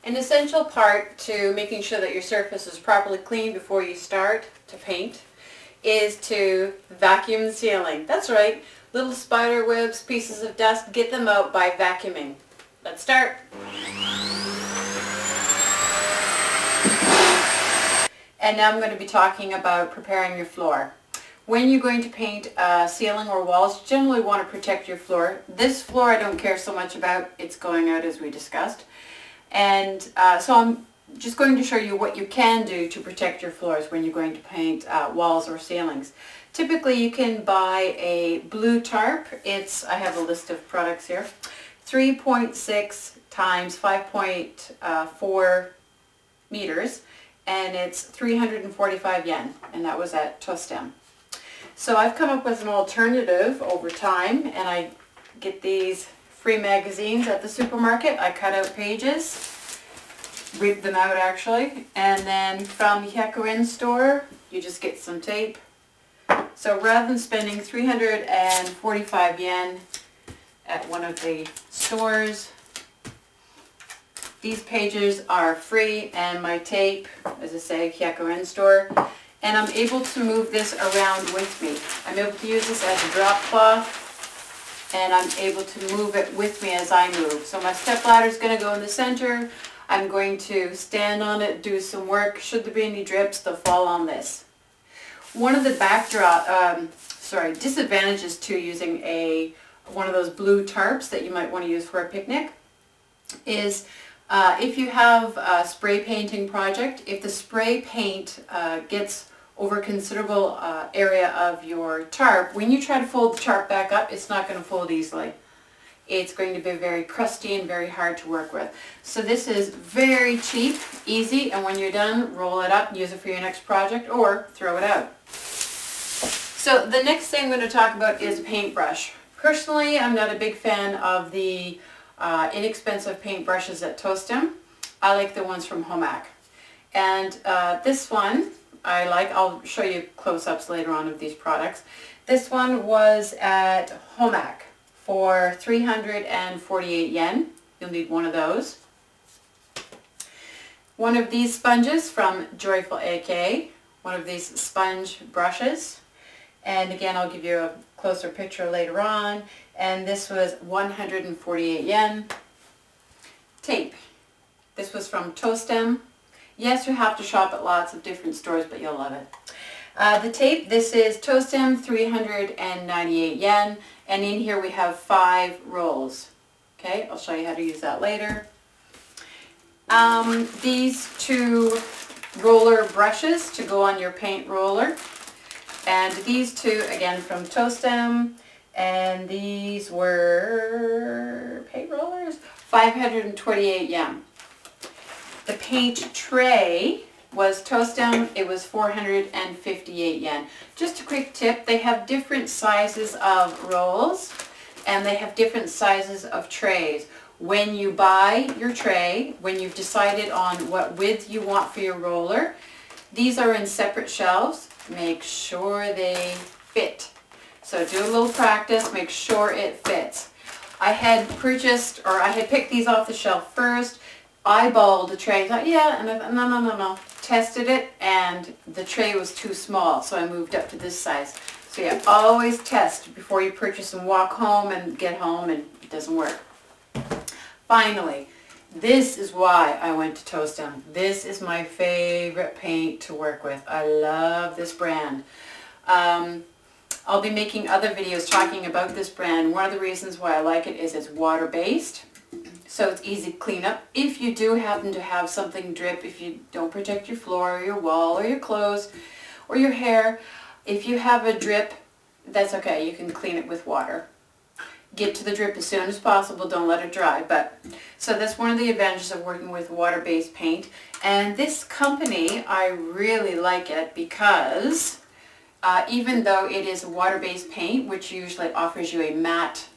An essential part to making sure that your surface is properly clean before you start to paint is to vacuum the ceiling. That's right, little spider webs, pieces of dust, get them out by vacuuming. Let's start. And now I'm going to be talking about preparing your floor. When you're going to paint a ceiling or walls, you generally want to protect your floor. This floor I don't care so much about. It's going out as we discussed. And so I'm just going to show you what you can do to protect your floors when you're going to paint walls or ceilings. Typically you can buy a blue tarp. I have a list of products here. 3.6 times 5.4 meters, and it's 345 yen, and that was at Tostem. So I've come up with an alternative over time, and I get these free magazines at the supermarket. I cut out pages, rip them out actually, and then from the 100 store you just get some tape. So rather than spending 345 yen at one of the stores, these pages are free, and my tape, as I say, 100 store, and I'm able to move this around with me. I'm able to use this as a drop cloth, and I'm able to move it with me as I move. So my step ladder is going to go in the center. I'm going to stand on it, do some work. Should there be any drips, they'll fall on this. One of the disadvantages to using one of those blue tarps that you might want to use for a picnic is if you have a spray painting project, if the spray paint gets over a considerable area of your tarp, when you try to fold the tarp back up, it's not going to fold easily. It's going to be very crusty and very hard to work with. So this is very cheap, easy, and when you're done, roll it up, use it for your next project, or throw it out. So the next thing I'm going to talk about is a paintbrush. Personally, I'm not a big fan of the inexpensive paintbrushes at Tostem. I like the ones from Homac. And this one I like. I'll show you close-ups later on of these products. This one was at Homac for 348 yen. You'll need one of those. One of these sponges from Joyful AK. One of these sponge brushes. And again, I'll give you a closer picture later on. And this was 148 yen. Tape. This was from Tostem. Yes, you have to shop at lots of different stores, but you'll love it. The tape, this is Tostem, 398 yen. And in here we have 5 rolls. Okay, I'll show you how to use that later. These 2 roller brushes to go on your paint roller. And these 2, again, from Tostem. And these were paint rollers, 528 yen. The paint tray was Tostem. It was 458 yen. Just a quick tip, they have different sizes of rolls and they have different sizes of trays. When you buy your tray, when you've decided on what width you want for your roller, these are in separate shelves. Make sure they fit. So do a little practice, make sure it fits. I had picked these off the shelf first, eyeballed the tray, thought, yeah, and I thought, no. Tested it, and the tray was too small, so I moved up to this size. So yeah, always test before you purchase and walk home and get home and it doesn't work. Finally, this is why I went to Tostem. This is my favorite paint to work with. I love this brand. I'll be making other videos talking about this brand. One of the reasons why I like it is it's water-based, so it's easy to clean up. If you do happen to have something drip, if you don't protect your floor or your wall or your clothes or your hair, if you have a drip, that's okay. You can clean it with water. Get to the drip as soon as possible. Don't let it dry. So that's one of the advantages of working with water-based paint. And this company, I really like it because even though it is a water-based paint, which usually offers you a matte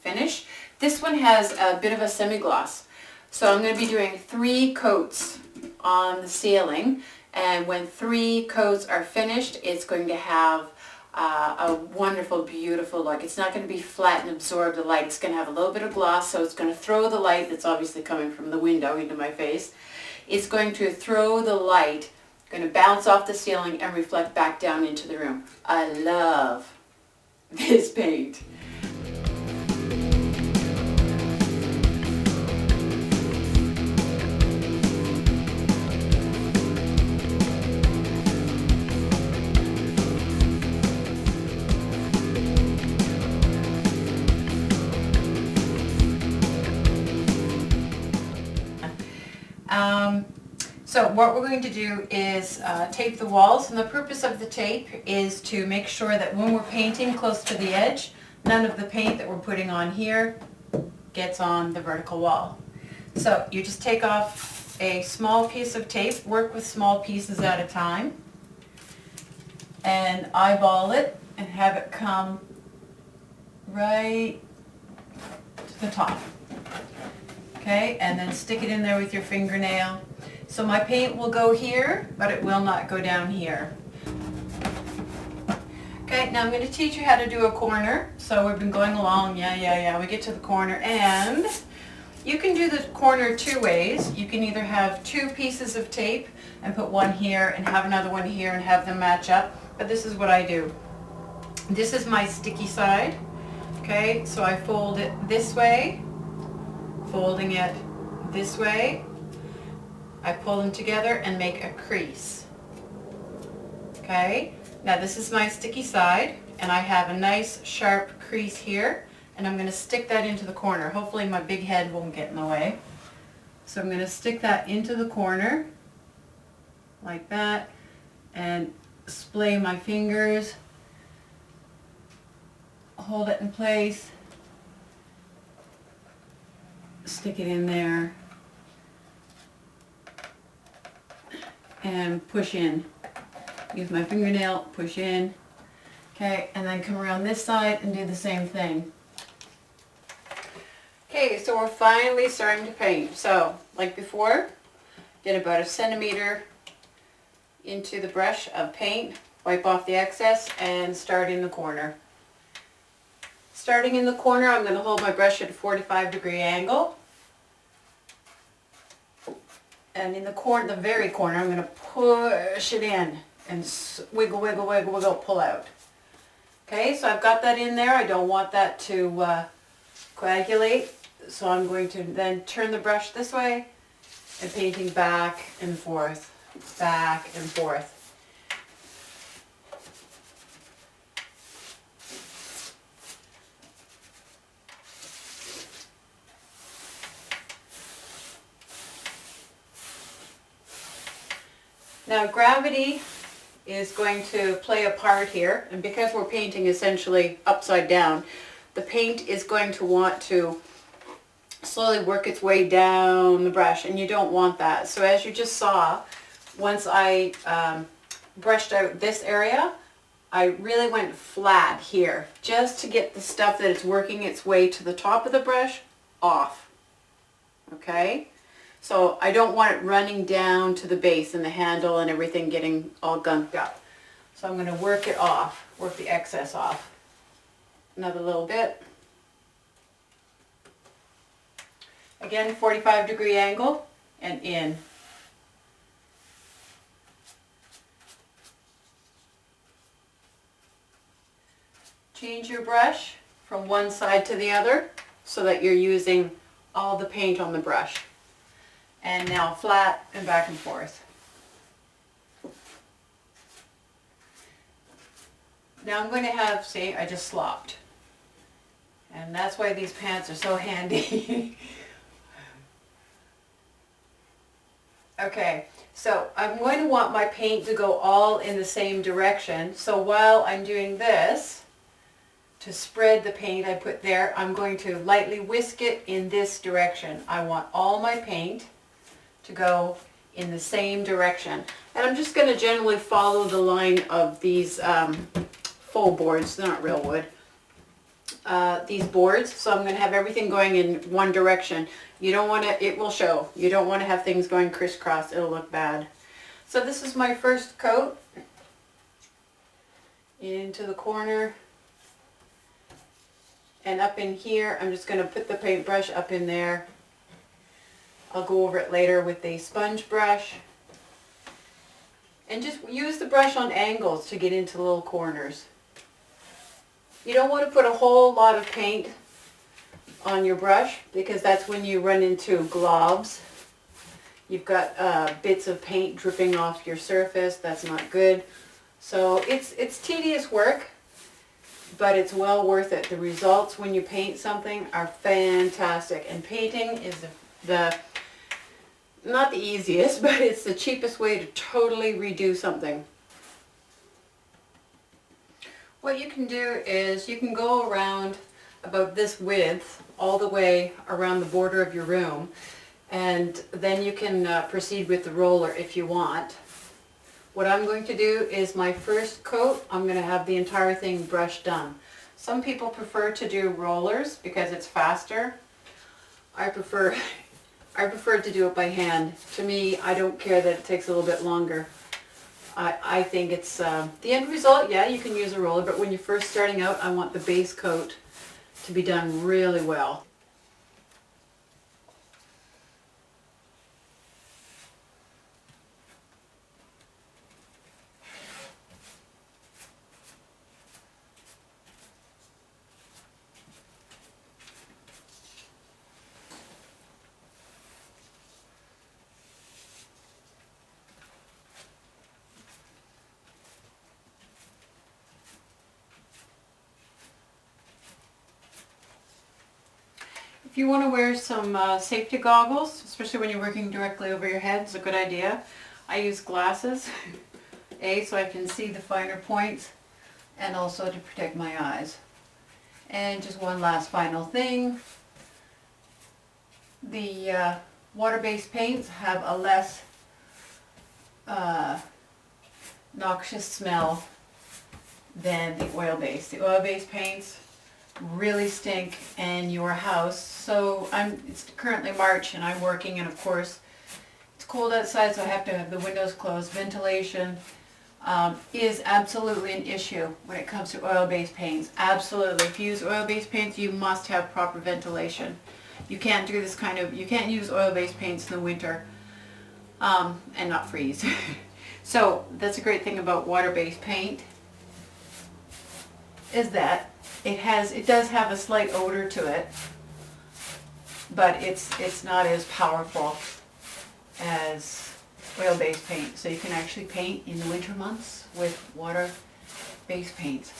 finish, this one has a bit of a semi-gloss. So I'm going to be doing 3 coats on the ceiling, and when 3 coats are finished, it's going to have a wonderful, beautiful look. It's not going to be flat and absorb the light. It's going to have a little bit of gloss, so it's going to throw the light that's obviously coming from the window into my face. It's going to throw the light, going to bounce off the ceiling and reflect back down into the room. I love this paint. So what we're going to do is tape the walls, and the purpose of the tape is to make sure that when we're painting close to the edge, none of the paint that we're putting on here gets on the vertical wall. So you just take off a small piece of tape, work with small pieces at a time, and eyeball it and have it come right to the top. Okay, and then stick it in there with your fingernail. So my paint will go here, but it will not go down here. Okay, now I'm going to teach you how to do a corner. So we've been going along, we get to the corner, and you can do the corner two ways. You can either have two pieces of tape and put one here and have another one here and have them match up, but this is what I do. This is my sticky side. Okay, so I fold it this way, folding it this way. I pull them together and make a crease. Okay, now this is my sticky side, and I have a nice sharp crease here, and I'm going to stick that into the corner. Hopefully my big head won't get in the way. So I'm going to stick that into the corner like that and splay my fingers, hold it in place, stick it in there, and push in. Use my fingernail, push in. Okay, and then come around this side and do the same thing. Okay, so we're finally starting to paint. So, like before, get about 1 centimeter into the brush of paint, wipe off the excess, and start in the corner. Starting in the corner, I'm going to hold my brush at a 45-degree angle. And in the corner, the very corner, I'm going to push it in and wiggle, wiggle, wiggle, wiggle, pull out. Okay, so I've got that in there. I don't want that to coagulate, so I'm going to then turn the brush this way and painting back and forth, back and forth. Now gravity is going to play a part here, and because we're painting essentially upside down, the paint is going to want to slowly work its way down the brush, and you don't want that. So as you just saw, once I brushed out this area, I really went flat here just to get the stuff that is working its way to the top of the brush off. Okay? So I don't want it running down to the base and the handle and everything getting all gunked up. So I'm going to work it off, work the excess off. Another little bit. Again, 45-degree angle and in. Change your brush from one side to the other so that you're using all the paint on the brush. And now flat and back and forth. Now I'm going to have, see, I just slopped. And that's why these pants are so handy. Okay, so I'm going to want my paint to go all in the same direction. So while I'm doing this, to spread the paint I put there, I'm going to lightly whisk it in this direction. I want all my paint to go in the same direction. And I'm just going to generally follow the line of these faux boards. They're not real wood. These boards. So I'm going to have everything going in one direction. You don't want to, it will show. You don't want to have things going crisscross. It'll look bad. So this is my first coat. into the corner. And up in here, I'm just going to put the paintbrush up in there. I'll go over it later with a sponge brush. And just use the brush on angles to get into little corners. You don't want to put a whole lot of paint on your brush because that's when you run into globs. You've got bits of paint dripping off your surface. That's not good. So it's tedious work, but it's well worth it. The results when you paint something are fantastic. And painting is not the easiest, but it's the cheapest way to totally redo something. What you can do is you can go around about this width all the way around the border of your room, and then you can proceed with the roller if you want. What I'm going to do is my first coat, I'm going to have the entire thing brushed done. Some people prefer to do rollers because it's faster. I prefer to do it by hand. To me, I don't care that it takes a little bit longer. I think it's the end result. Yeah, you can use a roller, but when you're first starting out, I want the base coat to be done really well. If you want to wear some safety goggles, especially when you're working directly over your head, it's a good idea. I use glasses, so I can see the finer points, and also to protect my eyes. And just one last final thing. The water-based paints have a less noxious smell than the oil-based. The oil-based paints really stink in your house. So it's currently March and I'm working, and of course it's cold outside, so I have to have the windows closed. Ventilation is absolutely an issue when it comes to oil-based paints. Absolutely. If you use oil-based paints, you must have proper ventilation. You can't do this you can't use oil-based paints in the winter and not freeze. So that's a great thing about water-based paint, is that it does have a slight odor to it, but it's not as powerful as oil-based paint. So you can actually paint in the winter months with water-based paints.